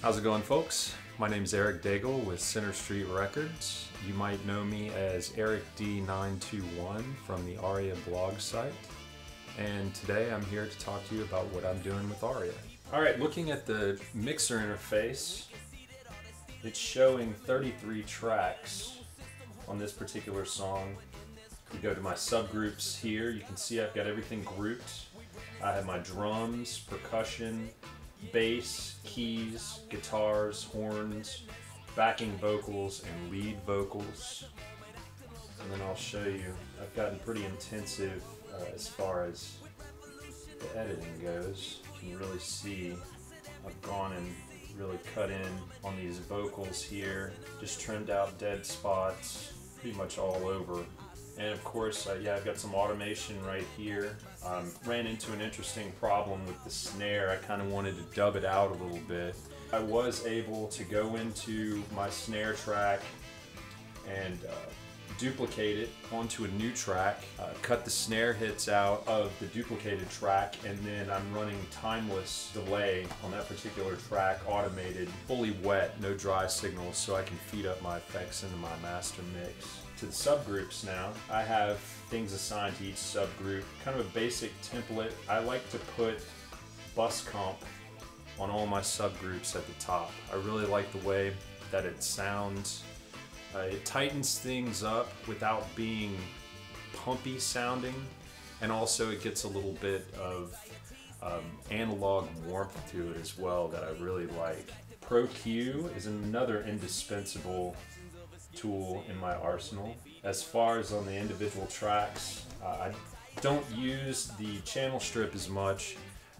How's it going, folks? My name is Eric Daigle with Center Street Records. You might know me as Eric D921 from the Aria blog site. And today I'm here to talk to you about what I'm doing with Aria. Alright, looking at the mixer interface, it's showing 33 tracks on this particular song. You go to my subgroups here, you can see I've got everything grouped. I have my drums, percussion, bass, keys, guitars, horns, backing vocals, and lead vocals. And then I'll show you, I've gotten pretty intensive as far as the editing goes. You can really see I've gone and really cut in on these vocals here, just trimmed out dead spots pretty much all over. And of course, yeah, I've got some automation right here. Ran into an interesting problem with the snare. I kind of wanted to dub it out a little bit. I was able to go into my snare track and duplicate it onto a new track, cut the snare hits out of the duplicated track, and then I'm running timeless delay on that particular track, automated, fully wet, no dry signals, so I can feed up my effects into my master mix. To the subgroups now, I have things assigned to each subgroup, kind of a basic template. I like to put bus comp on all my subgroups at the top. I really like the way that it sounds. It tightens things up without being pumpy sounding, and also it gets a little bit of analog warmth to it as well that I really like. Pro Q is another indispensable tool in my arsenal. As far as on the individual tracks, I don't use the channel strip as much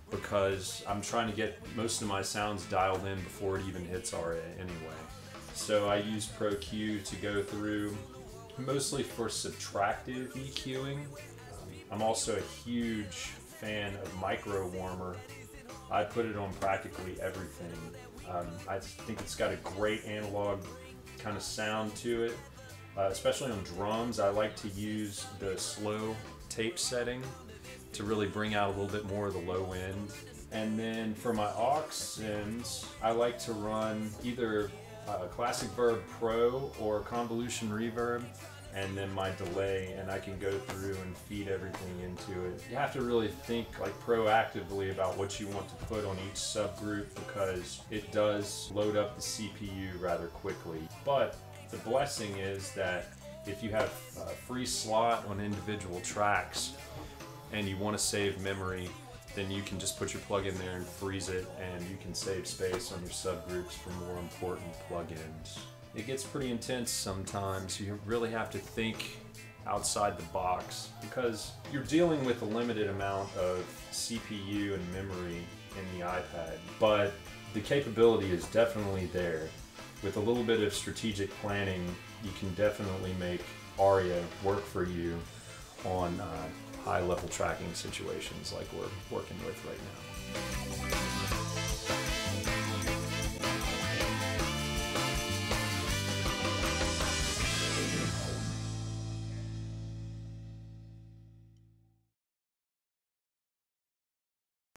because I'm trying to get most of my sounds dialed in before it even hits RA anyway. So I use Pro Q to go through, mostly for subtractive EQing. I'm also a huge fan of Micro Warmer. I put it on practically everything. I think it's got a great analog kind of sound to it, especially on drums. I like to use the slow tape setting to really bring out a little bit more of the low end. And then for my aux sims, I like to run either Classic Verb Pro or Convolution Reverb, and then my delay, and I can go through and feed everything into it. You have to really think like proactively about what you want to put on each subgroup because it does load up the CPU rather quickly. But the blessing is that if you have a free slot on individual tracks and you want to save memory, then you can just put your plug in there and freeze it, and you can save space on your subgroups for more important plugins. It gets pretty intense sometimes. You really have to think outside the box because you're dealing with a limited amount of CPU and memory in the iPad, but the capability is definitely there. With a little bit of strategic planning, you can definitely make Aria work for you on high-level tracking situations like we're working with right now.